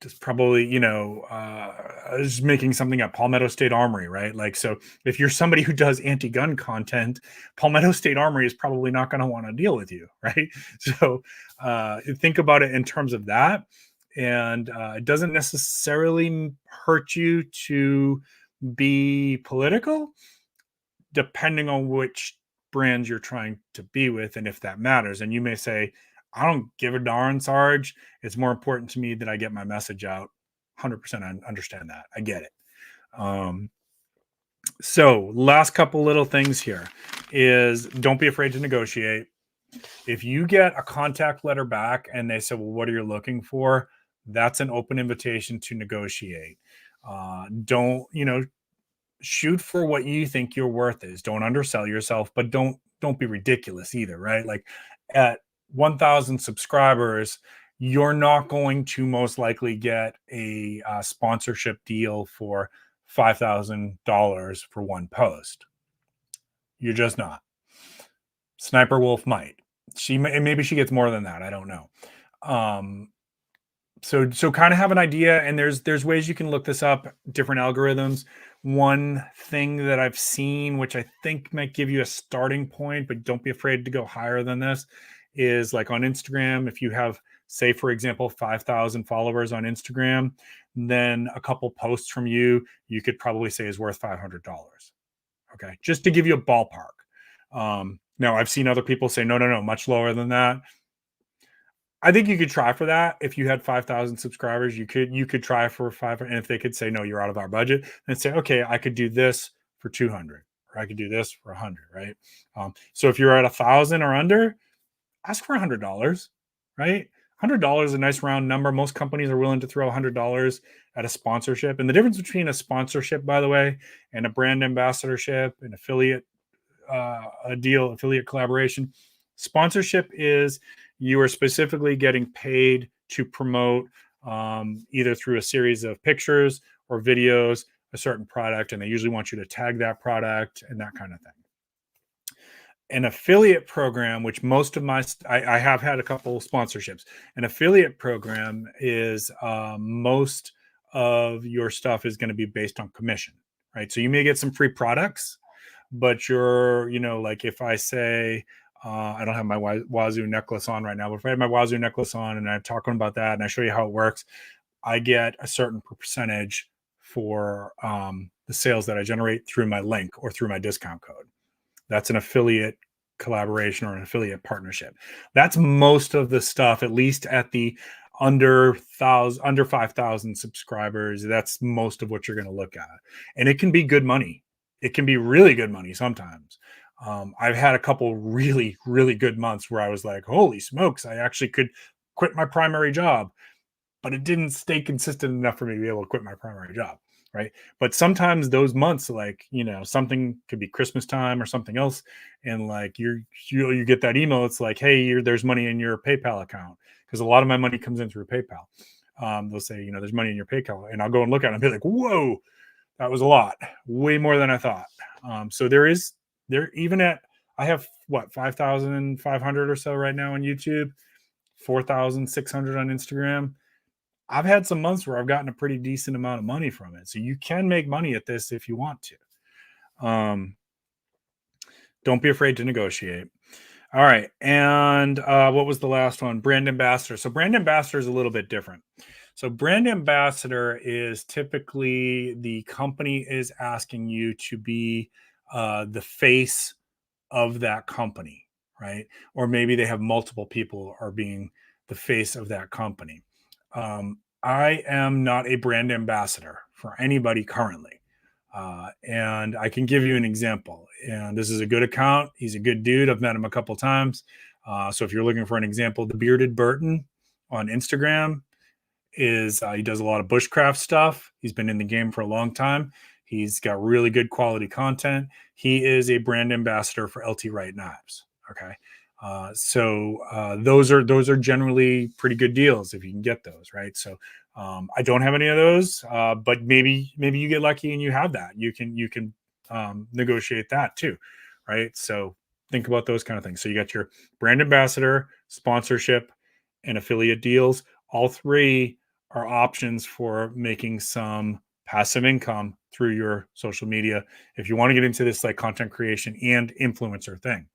Just probably, you know, I was making something up, Palmetto State Armory, right? Like, so if you're somebody who does anti-gun content, Palmetto State Armory is probably not going to want to deal with you, right? So think about it in terms of that. And it doesn't necessarily hurt you to be political, depending on which brands you're trying to be with and if that matters. And you may say, I don't give a darn, Sarge. It's more important to me that I get my message out. 100%. I understand that. I get it. So last couple little things here is don't be afraid to negotiate. If you get a contact letter back and they say, well, what are you looking for? That's an open invitation to negotiate. Don't, you know, shoot for what you think your worth is. Don't undersell yourself, but don't be ridiculous either, right? Like at 1,000 subscribers, you're not going to most likely get a sponsorship deal for $5,000 for one post. You're just not. Sniper Wolf might. Maybe she gets more than that. I don't know. So kind of have an idea, and there's ways you can look this up, different algorithms. One thing that I've seen, which I think might give you a starting point, but don't be afraid to go higher than this, is like on Instagram. If you have, say, for example, 5,000 followers on Instagram, then a couple posts from you could probably say is worth $500. Okay, just to give you a ballpark. Now, I've seen other people say, no, much lower than that. I think you could try for that. If you had 5,000 subscribers, you could try for 500. And if they could say, no, you're out of our budget, then say, okay, I could do this for 200, or I could do this for 100, right? So if you're at 1,000 or under, ask for $100, right? $100 is a nice round number. Most companies are willing to throw $100 at a sponsorship. And the difference between a sponsorship, by the way, and a brand ambassadorship, an affiliate affiliate collaboration, sponsorship is you are specifically getting paid to promote either through a series of pictures or videos a certain product, and they usually want you to tag that product and that kind of thing. An affiliate program, which most of I have had a couple sponsorships. An affiliate program is most of your stuff is going to be based on commission, right? So you may get some free products, but you're, you know, like if I say, I don't have my Wazoo necklace on right now, but if I have my Wazoo necklace on and I'm talking about that and I show you how it works, I get a certain percentage for the sales that I generate through my link or through my discount code. That's an affiliate collaboration or an affiliate partnership. That's most of the stuff, at least at the under 5,000 subscribers. That's most of what you're going to look at. And it can be good money. It can be really good money sometimes. I've had a couple really, really good months where I was like, holy smokes, I actually could quit my primary job, but it didn't stay consistent enough for me to be able to quit my primary job. Right. But sometimes those months, like, you know, something could be Christmas time or something else. And like you get that email. It's like, hey, there's money in your PayPal account. Because a lot of my money comes in through PayPal. They'll say, you know, there's money in your PayPal. And I'll go and look at it and be like, whoa, that was a lot, way more than I thought. So there even at I have what, 5,500 or so right now on YouTube, 4,600 on Instagram. I've had some months where I've gotten a pretty decent amount of money from it. So you can make money at this if you want to. Don't be afraid to negotiate. All right. And what was the last one? Brand ambassador. So brand ambassador is a little bit different. So brand ambassador is typically the company is asking you to be the face of that company, right? Or maybe they have multiple people are being the face of that company. I am not a brand ambassador for anybody currently. And I can give you an example. And this is a good account. He's a good dude. I've met him a couple times. So if you're looking for an example, the Bearded Burton on Instagram is he does a lot of bushcraft stuff. He's been in the game for a long time. He's got really good quality content. He is a brand ambassador for LT Wright knives. Okay. Those are generally pretty good deals if you can get those, right? So I don't have any of those, but maybe you get lucky and you have that. You can negotiate that too, right? So think about those kind of things. So you got your brand ambassador, sponsorship, and affiliate deals. All three are options for making some passive income through your social media if you want to get into this like content creation and influencer thing.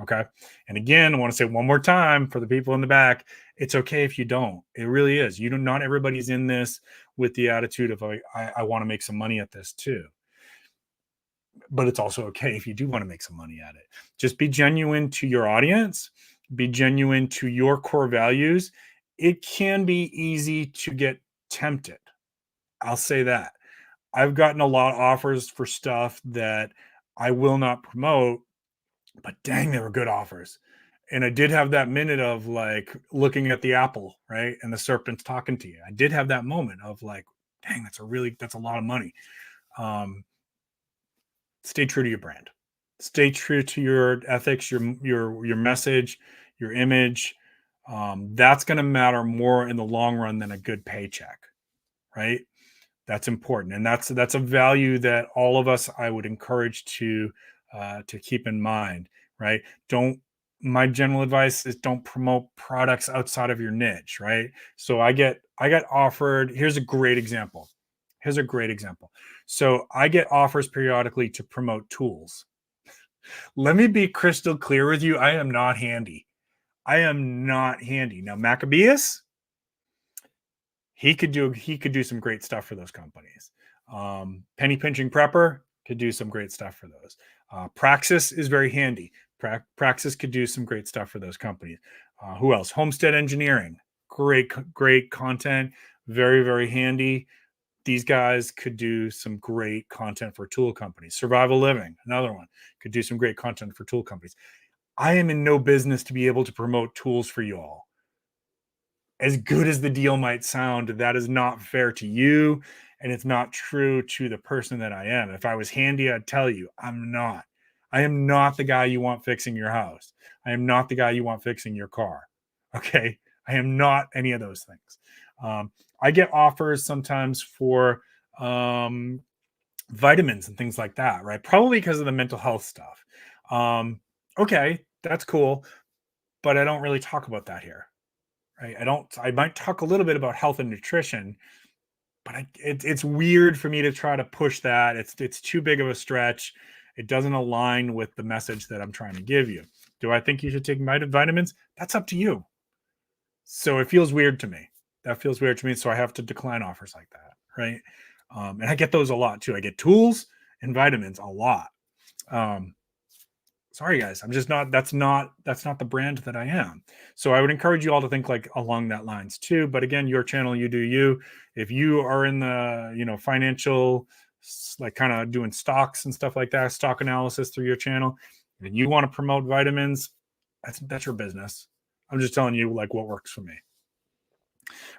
Okay. And again, I want to say one more time for the people in the back, it's okay if you don't. It really is. Not everybody's in this with the attitude of I want to make some money at this too. But it's also okay if you do want to make some money at it. Just be genuine to your audience, be genuine to your core values. It can be easy to get tempted. I'll say that. I've gotten a lot of offers for stuff that I will not promote, but dang, they were good offers. And I did have that minute of like looking at the apple, right? And the serpent's talking to you. I did have that moment of like, dang, that's a lot of money. Stay true to your brand. Stay true to your ethics, your message, your image. That's going to matter more in the long run than a good paycheck, right? That's important, and that's a value that all of us I would encourage to keep in mind, right? My general advice is don't promote products outside of your niche, right? So I got offered. Here's a great example. So I get offers periodically to promote tools. Let me be crystal clear with you. I am not handy. Now, Maccabeus, he could do some great stuff for those companies. Penny Pinching Prepper could do some great stuff for those. Praxis is very handy. Praxis could do some great stuff for those companies. Who else? Homestead Engineering, great content, very, very handy. These guys could do some great content for tool companies. Survival Living, another one, could do some great content for tool companies. I am in no business to be able to promote tools for you all. As good as the deal might sound, that is not fair to you, and it's not true to the person that I am. If I was handy, I'd tell you. I'm not. I am not the guy you want fixing your house. I am not the guy you want fixing your car. Okay? I am not any of those things. I get offers sometimes for vitamins and things like that, right? Probably because of the mental health stuff. Okay, that's cool, but I don't really talk about that here. Right? I might talk a little bit about health and nutrition, but it's weird for me to try to push that. It's too big of a stretch. It doesn't align with the message that I'm trying to give you. Do I think you should take vitamins? That's up to you. So it feels weird to me. That feels weird to me. So I have to decline offers like that. Right. And I get those a lot too. I get tools and vitamins a lot. Sorry guys, I'm just not, that's not the brand that I am. So I would encourage you all to think like along that lines too. But again, your channel, you do you. If you are in the, financial, like kind of doing stocks and stuff like that, stock analysis through your channel, and you want to promote vitamins, that's your business. I'm just telling you like what works for me.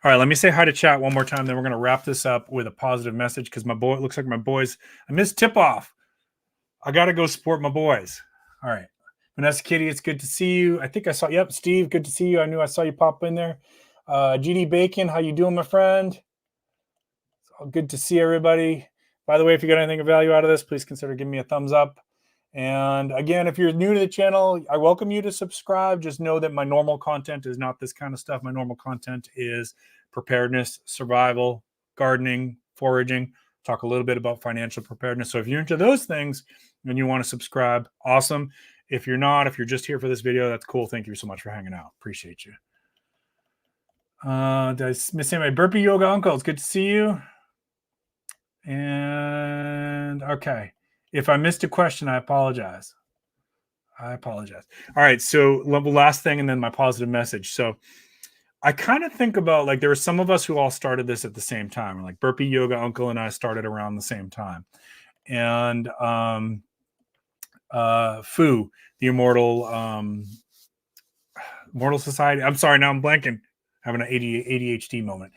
All right, let me say hi to chat one more time. Then we're going to wrap this up with a positive message because it looks like my boys, I missed tip off. I got to go support my boys. All right. Vanessa Kitty, it's good to see you. I think I saw, yep, Steve, good to see you. I knew I saw you pop in there. GD Bacon, how you doing, my friend? It's all good to see everybody. By the way, if you got anything of value out of this, please consider giving me a thumbs up. And again, if you're new to the channel, I welcome you to subscribe. Just know that my normal content is not this kind of stuff. My normal content is preparedness, survival, gardening, foraging, talk a little bit about financial preparedness. So if you're into those things and you want to subscribe, awesome. If you're not, if you're just here for this video, that's cool. Thank you so much for hanging out. Appreciate you. Did I miss my burpee yoga uncle? It's good to see you. And okay. If I missed a question, I apologize. All right. So the last thing, and then my positive message. So I kind of think about, like, there were some of us who all started this at the same time. Like Burpee Yoga Uncle and I started around the same time. And Fu, the Immortal Society. I'm sorry, now I'm blanking. Having an ADHD moment.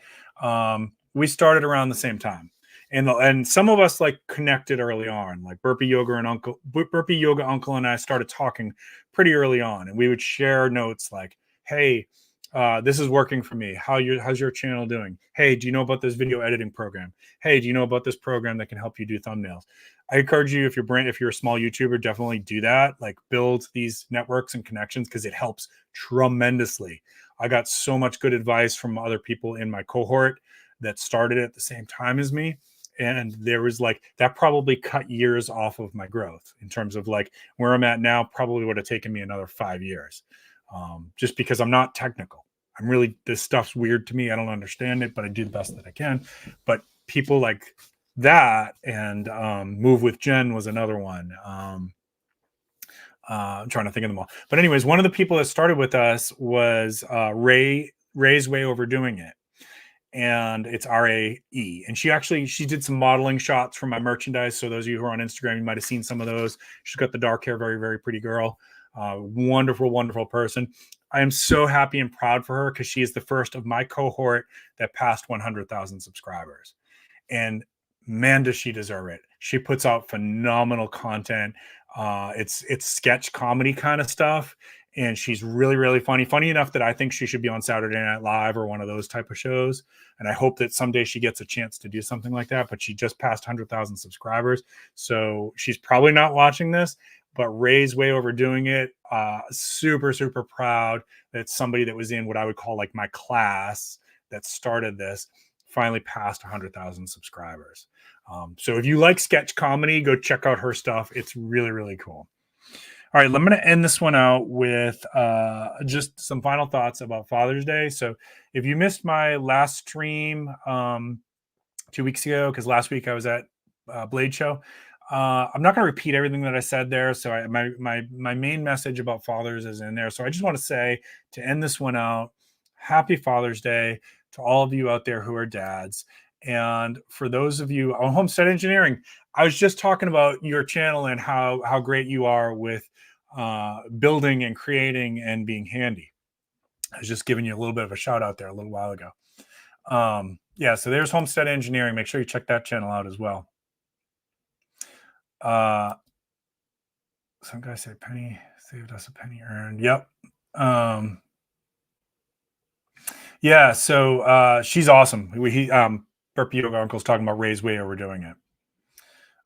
We started around the same time. And some of us like connected early on, like Burpee Yoga Uncle and I started talking pretty early on, and we would share notes like, "Hey, this is working for me. How's your channel doing? Hey, do you know about this video editing program? Hey, do you know about this program that can help you do thumbnails?" I encourage you, if you're a small YouTuber, definitely do that. Like, build these networks and connections, because it helps tremendously. I got so much good advice from other people in my cohort that started at the same time as me. And there was like, that probably cut years off of my growth in terms of like where I'm at now. Probably would have taken me another 5 years, just because I'm not technical. This stuff's weird to me. I don't understand it, but I do the best that I can. But people like that, and Move with Jen was another one. I'm trying to think of them all. But anyways, one of the people that started with us was Ray's Way Overdoing It. And it's RAE. And she did some modeling shots for my merchandise. So those of you who are on Instagram, you might have seen some of those. She's got the dark hair, very, very pretty girl. Wonderful, wonderful person. I am so happy and proud for her, because she is the first of my cohort that passed 100,000 subscribers. And man, does she deserve it. She puts out phenomenal content. It's sketch comedy kind of stuff. And she's really, really funny enough that I think she should be on Saturday Night Live or one of those type of shows. And I hope that someday she gets a chance to do something like that. But she just passed 100,000 subscribers. So she's probably not watching this, but Ray's Way Overdoing It. Super, super proud that somebody that was in what I would call like my class that started this finally passed 100,000 subscribers. So if you like sketch comedy, go check out her stuff. It's really, really cool. All right, I'm going to end this one out with just some final thoughts about Father's Day. So if you missed my last stream 2 weeks ago, because last week I was at Blade Show, I'm not going to repeat everything that I said there. So my main message about fathers is in there. So I just want to say, to end this one out, happy Father's Day to all of you out there who are dads. And for those of you on Homestead Engineering, I was just talking about your channel and how great you are with building and creating and being handy. I was just giving you a little bit of a shout out there a little while ago. Yeah, so there's Homestead Engineering. Make sure you check that channel out as well. Some guy said penny saved us, a penny earned. Yep. Yeah, so she's awesome. Burpee Yoga Uncle's talking about Ray's Way Overdoing It.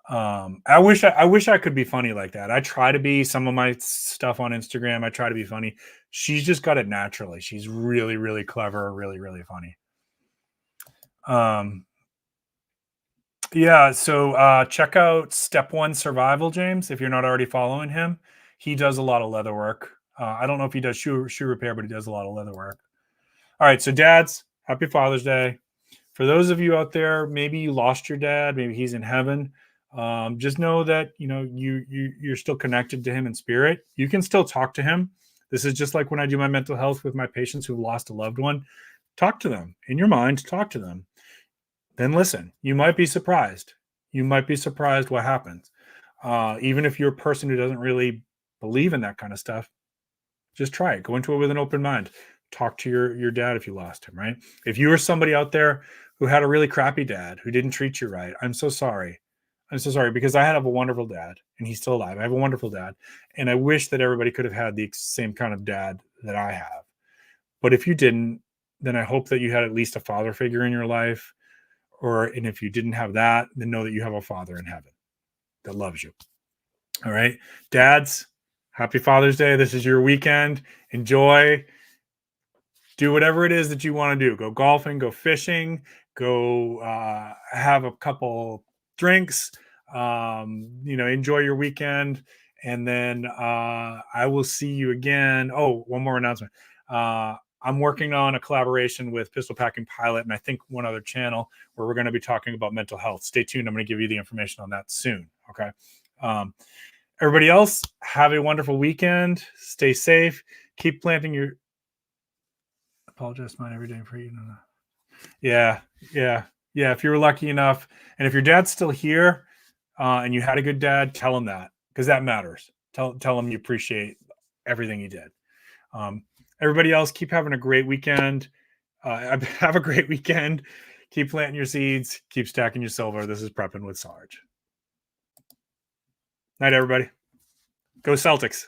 I wish I could be funny like that. I try to be. Some of my stuff on Instagram, I try to be funny. She's just got it naturally. She's really, really clever, really, really funny. Yeah, so check out Step One Survival, James, if you're not already following him. He does a lot of leather work. I don't know if he does shoe repair, but he does a lot of leather work. All right, so dads, happy Father's Day. For those of you out there, maybe you lost your dad, maybe he's in heaven. Just know that you're still connected to him in spirit. You can still talk to him. This is just like when I do my mental health with my patients who've lost a loved one. Talk to them in your mind. Talk to them. Then listen. You might be surprised. You might be surprised what happens. Even if you're a person who doesn't really believe in that kind of stuff, just try it. Go into it with an open mind. Talk to your dad if you lost him, right? If you were somebody out there who had a really crappy dad who didn't treat you right, I'm so sorry. I'm so sorry, because I have a wonderful dad and he's still alive. I have a wonderful dad. And I wish that everybody could have had the same kind of dad that I have. But if you didn't, then I hope that you had at least a father figure in your life. And if you didn't have that, then know that you have a father in heaven that loves you. All right. Dads, happy Father's Day. This is your weekend. Enjoy. Do whatever it is that you want to do. Go golfing, go fishing, go have a couple drinks. Enjoy your weekend. And then I will see you again. Oh, one more announcement. I'm working on a collaboration with Pistol Packing Pilot and I think one other channel where we're going to be talking about mental health. Stay tuned. I'm going to give you the information on that soon. Okay. Everybody else, have a wonderful weekend. Stay safe. Keep planting your. Apologize, mine every day for you. Yeah. If you were lucky enough, and if your dad's still here, and you had a good dad, tell him that because that matters. Tell him you appreciate everything he did. Everybody else, keep having a great weekend. Have a great weekend. Keep planting your seeds. Keep stacking your silver. This is Prepping with Sarge. Night, everybody. Go Celtics.